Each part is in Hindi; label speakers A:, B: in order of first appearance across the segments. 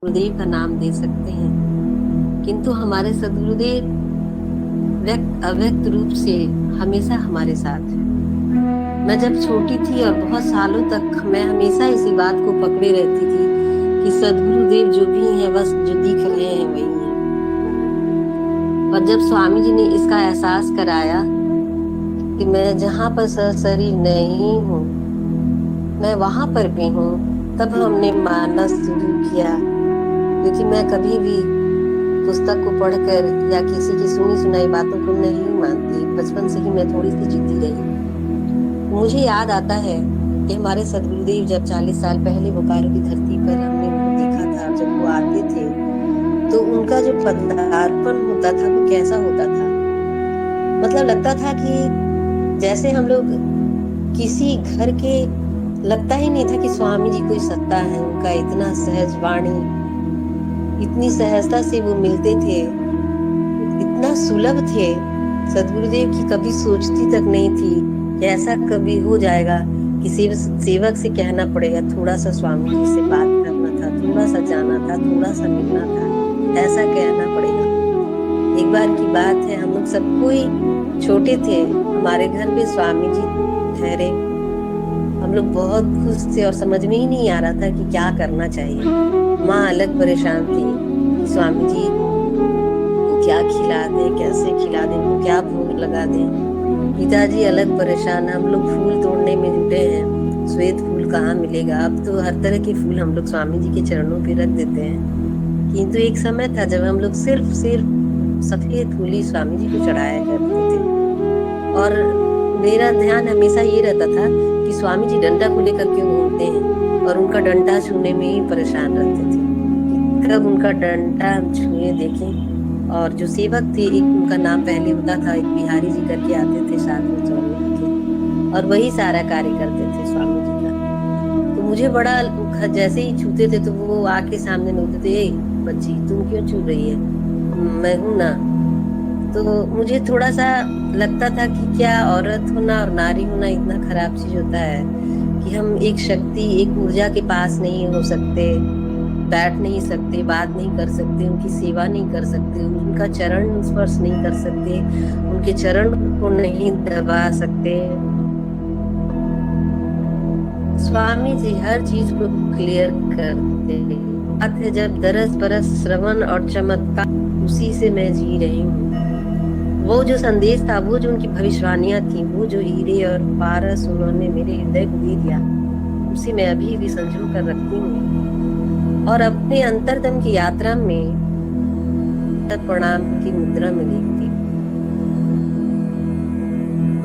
A: गुरुदेव का नाम दे सकते हैं, किंतु हमारे सदगुरुदेव व्यक्त अव्यक्त रूप से हमेशा हमारे साथ है। मैं जब छोटी थी और बहुत सालों तक मैं हमेशा इसी बात को पकड़े रहती थी कि सदगुरुदेव जो भी हैं बस जो दिख रहे हैं वही हैं। पर जब स्वामी जी ने इसका एहसास कराया कि मैं जहाँ पर शरीर नहीं हूँ, मैं वहां पर भी हूँ, तब हमने मानना शुरू किया। क्योंकि मैं कभी भी पुस्तक को पढ़कर या किसी की सुनी सुनाई बातों को नहीं मानती। बचपन से ही मैं थोड़ी सी जिद्दी रही। मुझे याद आता है कि हमारे सदगुरुदेव जब 40 साल पहले बोकारो की धरती पर हमने उनको देखा था, जब वो आते थे तो उनका जो पदार्पण होता था वो कैसा होता था। मतलब लगता था कि जैसे हम लोग किसी घर के, लगता ही नहीं था कि स्वामी जी कोई सत्ता है। उनका इतना सहज वाणी, इतनी सहजता से वो मिलते थे, इतना सुलभ थे। सदगुरुदेव की कभी सोचती तक नहीं थी कि ऐसा कभी हो जाएगा कि सेवक से कहना पड़ेगा थोड़ा सा स्वामी जी से बात करना था, थोड़ा सा जाना था, थोड़ा सा मिलना था, ऐसा कहना पड़ेगा। एक बार की बात है, हम लोग सब कोई छोटे थे, हमारे घर पे स्वामी जी ठहरे। हम लोग बहुत खुश थे और समझ में ही नहीं आ रहा था कि क्या करना चाहिए। माँ अलग परेशान थी कि स्वामी जी को क्या खिला दें, कैसे खिला दें, उनको क्या भोग लगा दें। पिताजी अलग परेशान, हम लोग फूल तोड़ने में जुटे हैं, श्वेत फूल कहाँ मिलेगा। अब तो हर तरह के फूल हम लोग स्वामी जी के चरणों पे रख देते हैं, किंतु एक समय था जब हम लोग सिर्फ सिर्फ सफेद फूल ही स्वामी जी को चढ़ाया करते थे। और मेरा ध्यान हमेशा ये रहता था कि स्वामी जी डंडा को लेकर क्यों घूमते हैं, और उनका डंडा छूने में ही परेशान रहते थे कि कब उनका डंडा हम छुए देखें। और जो सेवक थे, एक उनका नाम पहले होता था, एक बिहारी जी करके आते थे साथ में स्वामी जी के, और वही सारा कार्य करते थे स्वामी जी का। तो मुझे बड़ा, जैसे ही छूते थे तो वो आके सामने बोलते थे, ए बच्ची तुम क्यों छू रही है, मैं हूं ना। तो मुझे थोड़ा सा लगता था कि क्या औरत होना और नारी होना इतना खराब चीज होता है कि हम एक शक्ति, एक ऊर्जा के पास नहीं हो सकते, बैठ नहीं सकते, बात नहीं कर सकते, उनकी सेवा नहीं कर सकते, उनका चरण स्पर्श नहीं कर सकते, उनके चरण को नहीं दबा सकते। स्वामी जी हर चीज को क्लियर करते। बात है जब दरस बरस श्रवण और चमत्कार, उसी से मैं जी रही हूँ। वो जो संदेश था, वो जो उनकी भविष्यवाणियां थी, वो जो हीरे और पारस उन्होंने मेरे हृदय को दे दिया, उसे मैं अभी भी संजो कर रखती हूँ। और अपने अंतरतम की यात्रा में प्रणाम की मुद्रा में लिखती।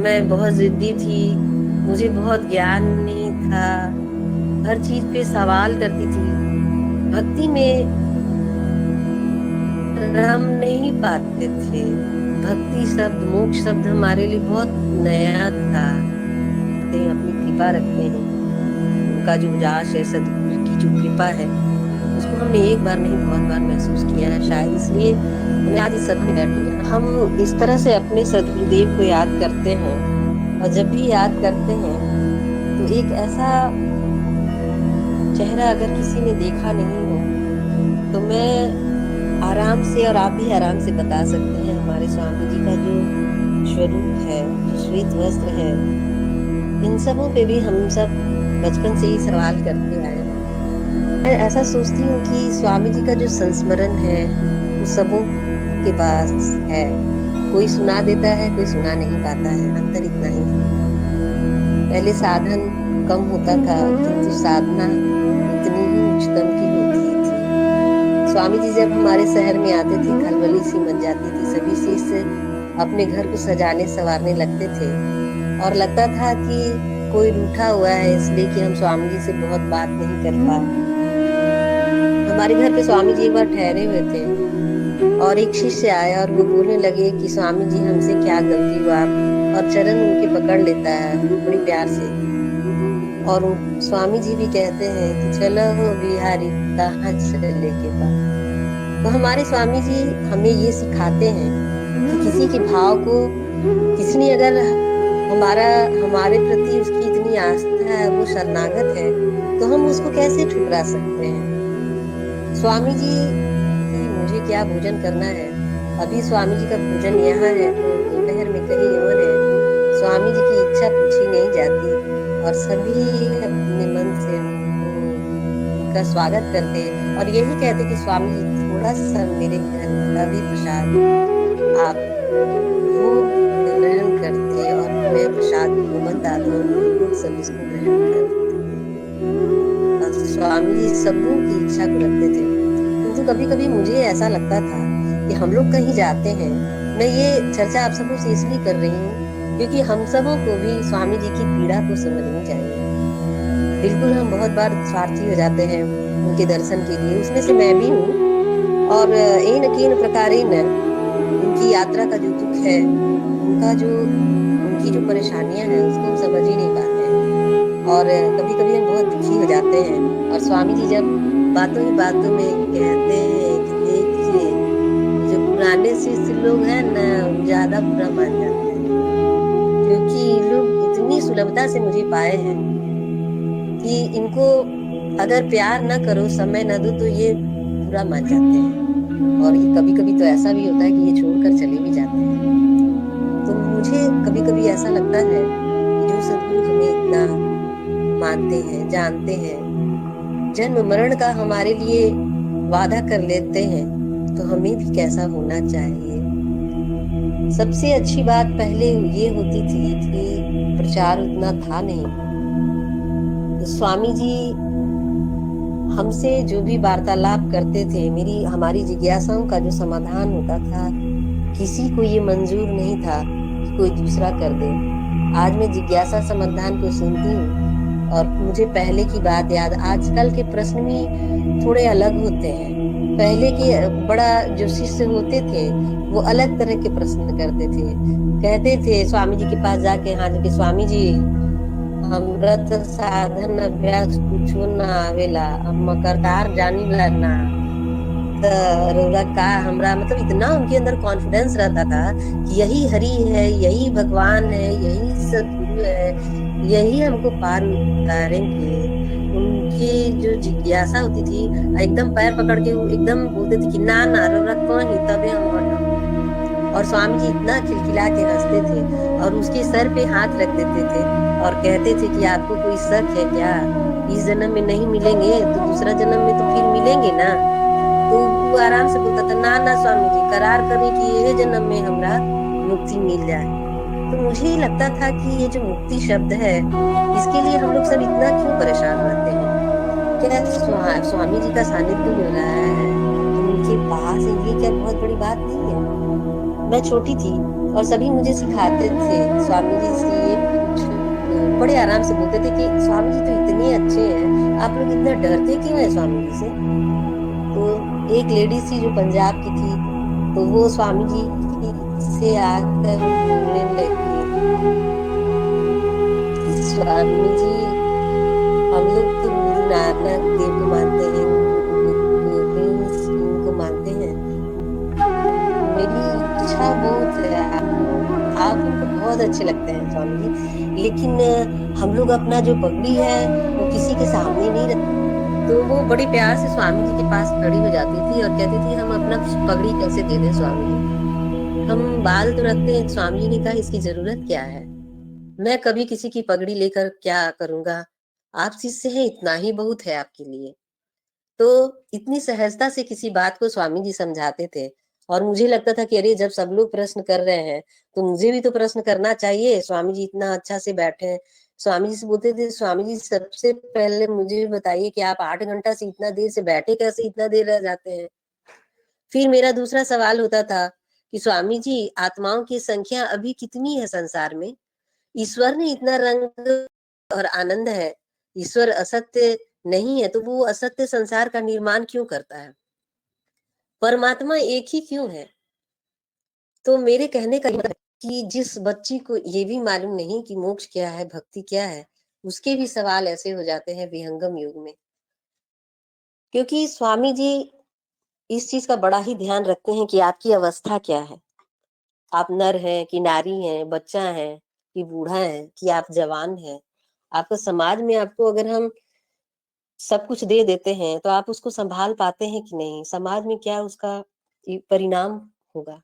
A: मैं बहुत जिद्दी थी, मुझे बहुत ज्ञान नहीं था, हर चीज पे सवाल करती थी, भक्ति में रम नहीं पाते थे। भक्ति शब्द, मोक्ष शब्द हमारे लिए बहुत नया था। अपनी कृपा रखते हैं, उनका जो उजास है, सदगुरु की जो कृपा है, उसको हमने एक बार नहीं बहुत बार महसूस किया है। शायद इसलिए हमें आज इस सदमे बैठे हम इस तरह से अपने सदगुरुदेव को याद करते हैं। और जब भी याद करते हैं तो एक ऐसा चेहरा अगर किसी ने देखा नहीं हो तो मैं आराम से, और आप भी आराम से बता सकते हैं, हमारे स्वामी जी का जो स्वरूप है, जो श्वेत वस्त्र है, इन सबों पे भी हम सब बचपन से ही सवाल करते आए हैं। मैं ऐसा सोचती हूँ कि स्वामी जी का जो संस्मरण है वो सबों के पास है। कोई सुना देता है, कोई सुना नहीं पाता है, अंतर इतना ही है। पहले साधन कम होता था, किंतु साधना उतनी ही उच्चतम की होती थी। स्वामी जी जब हमारे शहर में आते थे, खलबली सी मच जाती थी, सभी शिष्य अपने घर को सजाने संवारने लगते थे, और लगता था कि कोई रूठा हुआ है इसलिए कि हम स्वामी जी से बहुत बात नहीं कर पाए। हमारे घर पे स्वामी जी एक बार ठहरे हुए थे और एक शिष्य आया और वो बोलने लगे कि स्वामी जी हमसे क्या गलती हुआ, और चरण उनके पकड़ लेता है बड़ी प्यार से। और स्वामी जी भी कहते हैं कि चलो बिहारी कहाँ चले के पास। तो हमारे स्वामी जी हमें ये सिखाते हैं कि किसी के भाव को, किसी ने अगर हमारे प्रति उसकी इतनी आस्था है, वो शरणागत है, तो हम उसको कैसे ठुकरा सकते हैं। स्वामी जी कि मुझे क्या भोजन करना है। अभी स्वामी जी का भोजन यहाँ है तो दोपहर में कहीं और है। स्वामी जी की इच्छा पूछी नहीं जाती और सभी अपने मन से उनका स्वागत करते और यही कहते कि स्वामी जी थोड़ा सा मेरे घर का भी प्रसाद आप भोग ग्रहण करते और मैं प्रसाद को बता दूं, हम लोग सब इसको ग्रहण करते। स्वामी जी सबों की इच्छा को रखते थे, किंतु कभी कभी मुझे ऐसा लगता था कि हम लोग कहीं जाते हैं। मैं ये चर्चा आप सबों से इसलिए कर रही हूँ क्योंकि हम सबों को भी स्वामी जी की पीड़ा को समझनी चाहिए। बिल्कुल हम बहुत बार स्वार्थी हो जाते हैं उनके दर्शन के लिए, उसमें से मैं भी हूँ। और इन कीन प्रकारेण उनकी यात्रा का जो दुख है, उनका जो उनकी जो परेशानियां हैं उसको हम समझ ही नहीं पाते हैं और कभी कभी हम बहुत दुखी हो जाते हैं। और स्वामी जी जब बातों ही बातों में कहते हैं कि देखिए जो पुराने शिष्य लोग हैं ना ज्यादा बुरा मान जाते हैं, क्योंकि लोग इतनी सुलभता से मुझे पाए हैं कि इनको अगर प्यार न करो, समय न दो तो ये बुरा मान जाते हैं। और कभी कभी तो ऐसा भी होता है कि ये छोड़कर चले भी जाते हैं। तो मुझे कभी कभी ऐसा लगता है कि जो सदगुरु हमें इतना मानते हैं, जानते हैं, जन्म मरण का हमारे लिए वादा कर लेते हैं, तो हमें भी कैसा होना चाहिए। सबसे अच्छी बात पहले ये होती थी कि प्रचार उतना था नहीं, तो स्वामी जी हमसे जो भी वार्तालाप करते थे, हमारी जिज्ञासाओं का जो समाधान होता था, किसी को ये मंजूर नहीं था कि कोई दूसरा कर दे। आज मैं जिज्ञासा समाधान को सुनती हूँ और मुझे पहले की बात याद। आजकल के प्रश्न भी थोड़े अलग होते हैं। पहले के बड़ा जो शिष्य होते थे वो अलग तरह के प्रश्न करते थे, कहते थे स्वामी जी के पास जाके, हाँ जी स्वामी जी हमरा तो साधन अभ्यास कुछो ना आवेला, हम करतार जानी ला ना रउरा का हमरा, मतलब इतना उनके अंदर कॉन्फिडेंस रहता था कि यही हरि है, यही भगवान है, यही सदगुरु है, यही हमको पार उतारेंगे। उनकी जो जिज्ञासा होती थी, एकदम पैर पकड़ के वो एकदम बोलते थे कि ना ना रउरा कहीं तबे हम हटब। और स्वामी जी इतना खिलखिला के हंसते थे और उसके सर पे हाथ रख देते थे और कहते थे कि आपको कोई शक है क्या, इस जन्म में नहीं मिलेंगे तो दूसरा जन्म में तो फिर मिलेंगे ना। तो वो आराम से बोलता था ना ना स्वामी जी करार करें कि ये जन्म में हमरा मुक्ति मिल जाए। तो मुझे ही लगता था कि ये जो मुक्ति शब्द है, इसके लिए हम लोग सब इतना क्यों परेशान रहते हैं। क्या स्वामी जी का सानिध्य मिल रहा है, हम उनके पास हैं, ये क्या बहुत बड़ी बात नहीं है। मैं छोटी थी और सभी मुझे सिखाते थे स्वामी जी से ये पूछो, तो बड़े आराम से बोलते थे कि स्वामी जी तो इतने अच्छे हैं, आप लोग इतना डरते क्यों है स्वामी जी से। तो एक लेडी थी जो पंजाब की थी, तो वो स्वामी जी से आकर बोलने लगी कि स्वामी जी हम लोग तो गुरु नानक देव को मानते हैं, गुरु गोविंद सिंह को मानते हैं, मेरी इच्छा बहुत है, आप हमको बहुत अच्छे लगते हैं स्वामी जी, लेकिन हम लोग अपना जो पगड़ी है वो किसी के सामने नहीं रखते। तो वो बड़ी प्यार से स्वामी जी के पास खड़ी हो जाती थी और कहती थी हम अपना पगड़ी कैसे दे दें स्वामी जी, हम बाल तो रखते हैं। स्वामी जी ने कहा इसकी जरूरत क्या है, मैं कभी किसी की पगड़ी लेकर क्या करूंगा, आप शिष्य हैं इतना ही बहुत है आपके लिए। तो इतनी सहजता से किसी बात को स्वामी जी समझाते थे और मुझे लगता था कि अरे जब सब लोग प्रश्न कर रहे हैं तो मुझे भी तो प्रश्न करना चाहिए। स्वामी जी इतना अच्छा से बैठे हैं, स्वामी जी से बोलते थे स्वामी जी सबसे पहले मुझे बताइए कि आप 8 घंटा से इतना देर से बैठे कैसे इतना देर रह जाते हैं। फिर मेरा दूसरा सवाल होता था कि स्वामी जी आत्माओं की संख्या अभी कितनी है संसार में, ईश्वर ने इतना रंग और आनंद है, ईश्वर असत्य नहीं है तो वो असत्य संसार का निर्माण क्यों करता है, परमात्मा एक ही क्यों है। तो मेरे कहने का मतलब कि जिस बच्ची को ये भी मालूम नहीं कि मोक्ष क्या है, भक्ति क्या है, उसके भी सवाल ऐसे हो जाते हैं विहंगम युग में। क्योंकि स्वामी जी इस चीज का बड़ा ही ध्यान रखते हैं कि आपकी अवस्था क्या है, आप नर हैं कि नारी हैं, बच्चा है कि बूढ़ा है कि आप जवान हैं। आपको समाज में आपको अगर हम सब कुछ दे देते हैं, तो आप उसको सँभाल पाते हैं कि नहीं? समाज में क्या उसका परिणाम होगा?